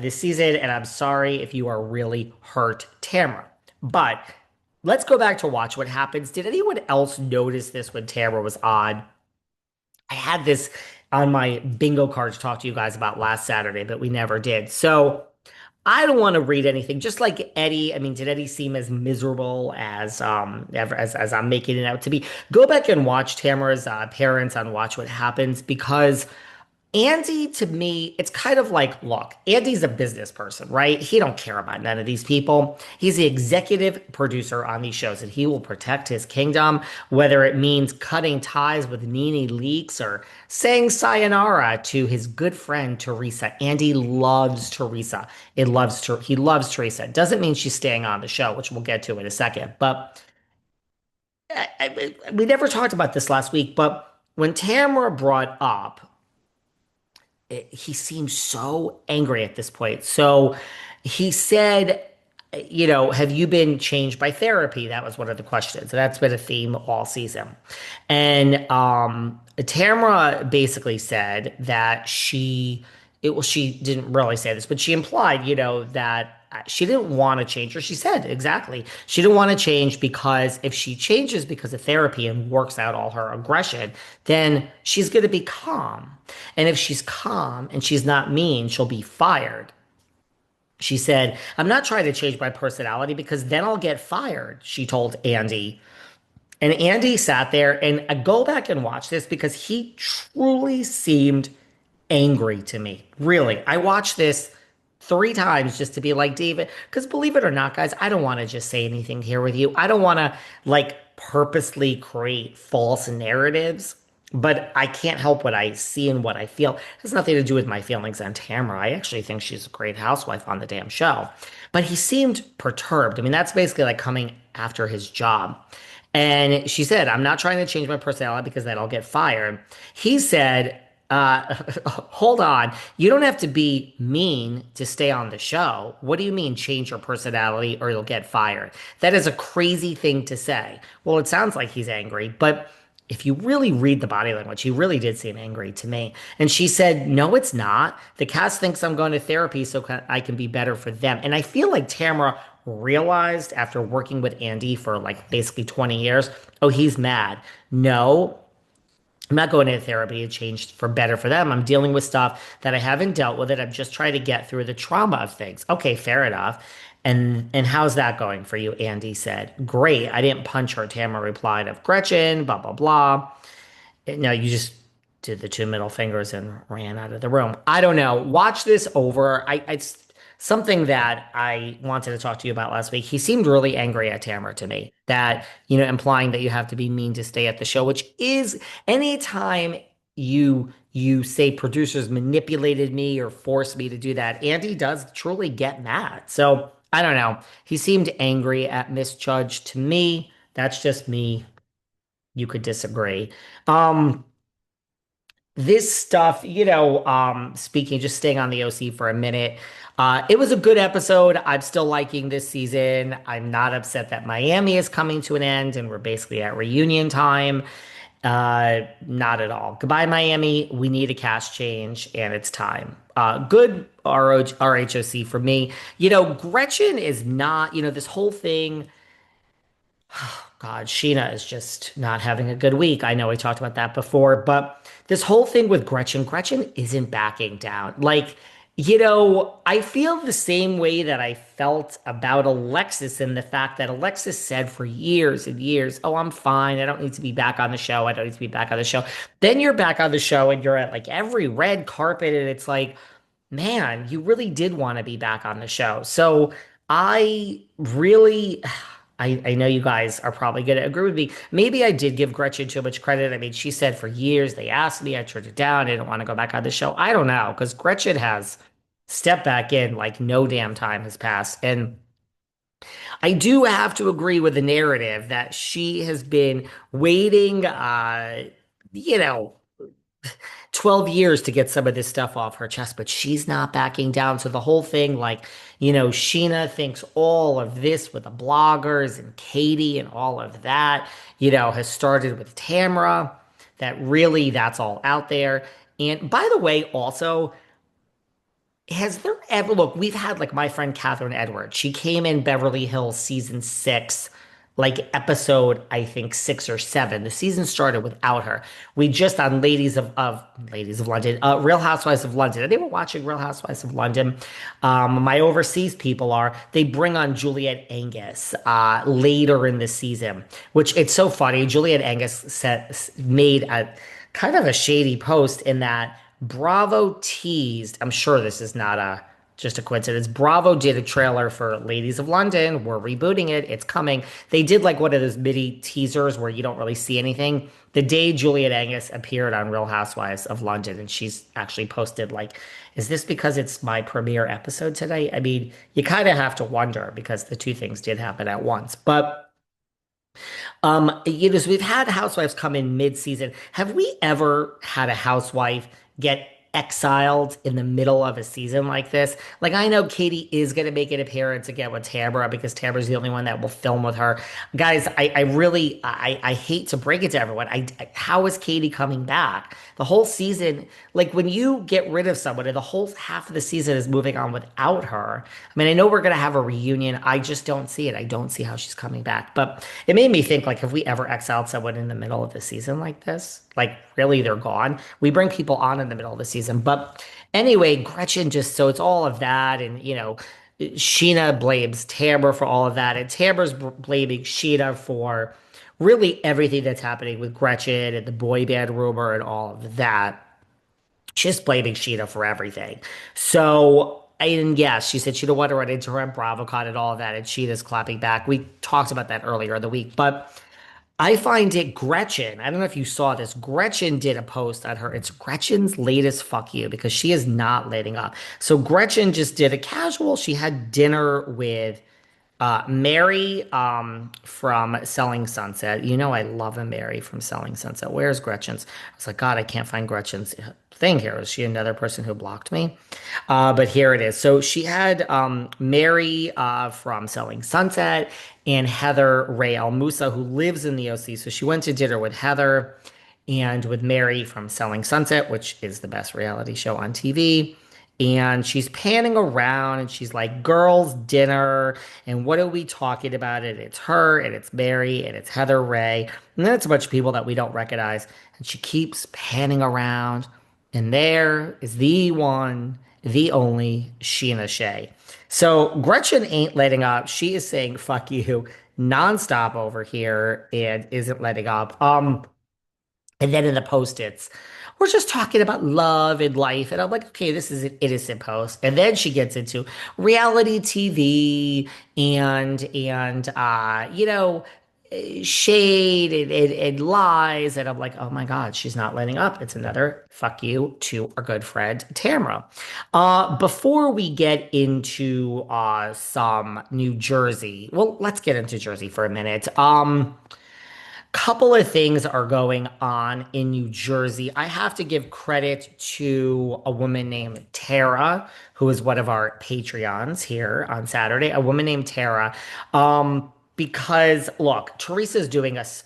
this season, and I'm sorry if you are really hurt, Tamra. But let's go back to watch what happens. Did anyone else notice this when Tamra was on? I had this on my bingo card to talk to you guys about last Saturday, but we never did. So I don't want to read anything. Just like Eddie, I mean, did Eddie seem as miserable as as I'm making it out to be? Go back and watch Tamara's parents on Watch What Happens because Andy, to me, it's kind of like, look, Andy's a business person, right? He don't care about none of these people. He's the executive producer on these shows, and he will protect his kingdom, whether it means cutting ties with Nene Leakes or saying sayonara to his good friend Teresa. Andy loves Teresa. He loves Teresa. It doesn't mean she's staying on the show, which we'll get to in a second. But we never talked about this last week, but when Tamara brought up he seemed so angry at this point. So he said, have you been changed by therapy? That was one of the questions. And that's been a theme all season. And Tamara basically said that she didn't really say this, but she implied, that she didn't want to change, or she said exactly, she didn't want to change because if she changes because of therapy and works out all her aggression, then she's going to be calm. And if she's calm and she's not mean, she'll be fired. She said, I'm not trying to change my personality because then I'll get fired, she told Andy. And Andy sat there, and I go back and watch this because he truly seemed angry to me. Really. I watched this 3 times just to be like David, because believe it or not, guys, I don't want to just say anything here with you. I don't want to like purposely create false narratives, but I can't help what I see and what I feel. It has nothing to do with my feelings on Tamara. I actually think she's a great housewife on the damn show. But he seemed perturbed. I mean, that's basically like coming after his job. And she said, I'm not trying to change my personality because then I'll get fired. He said, hold on. You don't have to be mean to stay on the show. What do you mean change your personality or you'll get fired? That is a crazy thing to say. Well, it sounds like he's angry, but if you really read the body language, he really did seem angry to me. And she said, no, it's not. The cast thinks I'm going to therapy so I can be better for them. And I feel like Tamara realized after working with Andy for like basically 20 years, oh, he's mad. No, I'm not going into therapy to change for better for them. I'm dealing with stuff that I haven't dealt with it. I'm just trying to get through the trauma of things. Okay, fair enough. And how's that going for you? Andy said. Great. I didn't punch her. Tamara replied of Gretchen, blah, blah, blah. No, you just did the 2 middle fingers and ran out of the room. I don't know. Watch this over. It's something that I wanted to talk to you about last week. He seemed really angry at Tamara to me, that, implying that you have to be mean to stay at the show, which is anytime you say producers manipulated me or forced me to do that, Andy does truly get mad. So I don't know. He seemed angry at Miss Judge to me. That's just me. You could disagree. Um, this stuff, speaking, just staying on the OC for a minute, it was a good episode. I'm still liking this season. I'm not upset that Miami is coming to an end and we're basically at reunion time. Not at all. Goodbye, Miami. We need a cast change and it's time. Good RHOC for me. Gretchen is not, this whole thing. God, Scheana is just not having a good week. I know we talked about that before, but this whole thing with Gretchen isn't backing down. Like, I feel the same way that I felt about Alexis and the fact that Alexis said for years and years, oh, I'm fine. I don't need to be back on the show. I don't need to be back on the show. Then you're back on the show and you're at like every red carpet and it's like, man, you really did want to be back on the show. So I really, I know you guys are probably going to agree with me. Maybe I did give Gretchen too much credit. I mean, she said for years they asked me, I turned it down. I didn't want to go back on the show. I don't know because Gretchen has stepped back in like no damn time has passed. And I do have to agree with the narrative that she has been waiting, you know, 12 years to get some of this stuff off her chest, but she's not backing down. So the whole thing, like, Scheana thinks all of this with the bloggers and Katie and all of that, has started with Tamra, that really that's all out there. And by the way, also, has there ever, look, we've had like my friend Catherine Edwards. She came in Beverly Hills season six, like episode, I think six or seven. The season started without her. We just on Ladies of London, Real Housewives of London. Are they were watching Real Housewives of London? My overseas people are. They bring on Juliet Angus later in the season, which it's so funny. Juliet Angus made a kind of a shady post in that Bravo teased. I'm sure this is not a just a coincidence. Bravo did a trailer for Ladies of London. We're rebooting it. It's coming. They did like one of those mini teasers where you don't really see anything. The day Juliet Angus appeared on Real Housewives of London, and she's actually posted like, "Is this because it's my premiere episode today?" I mean, you kind of have to wonder because the two things did happen at once. But so we've had housewives come in mid-season. Have we ever had a housewife get exiled in the middle of a season like this? Like I know Katie is going to make an appearance again with Tamara because Tamara's the only one that will film with her. Guys, I really I hate to break it to everyone. How is Katie coming back? The whole season, like when you get rid of someone and the whole half of the season is moving on without her. I mean, I know we're going to have a reunion. I just don't see it. I don't see how she's coming back. But it made me think like, have we ever exiled someone in the middle of the season like this? Like, really, they're gone. We bring people on in the middle of the season. But anyway, Gretchen just, so it's all of that. And, Scheana blames Tamra for all of that. And Tamra's blaming Scheana for really everything that's happening with Gretchen and the boy band rumor and all of that. She's blaming Scheana for everything. So, and yes, she said she don't want to run into her at BravoCon and all of that, and Scheana's clapping back. We talked about that earlier in the week, but I find it Gretchen. I don't know if you saw this. Gretchen did a post on her. It's Gretchen's latest fuck you because she is not letting up. So Gretchen just did a casual. She had dinner with Mary from Selling Sunset. You know I love a Mary from Selling Sunset. Where's Gretchen's? I was like, God, I can't find Gretchen's thing here. Is she another person who blocked me? But here it is. So she had Mary from Selling Sunset and Heather Ray Al Musa, who lives in the OC. So she went to dinner with Heather and with Mary from Selling Sunset, which is the best reality show on TV. And she's panning around and she's like, girls' dinner. And what are we talking about? And it's her and it's Mary and it's Heather Ray. And then it's a bunch of people that we don't recognize. And she keeps panning around. And there is the one, the only Scheana Shay. So Gretchen ain't letting up. She is saying, fuck you, nonstop over here and isn't letting up. And then in the post-its, we're just talking about love and life. And I'm like, okay, this is an innocent post. And then she gets into reality TV and shade and lies. And I'm like, oh my God, she's not letting up. It's another fuck you to our good friend Tamra. Before we get into some New Jersey, well, let's get into Jersey for a minute. Couple of things are going on in New Jersey. I have to give credit to a woman named Tara, who is one of our Patreons here on Saturday. A woman named Tara. Because look, Teresa's doing us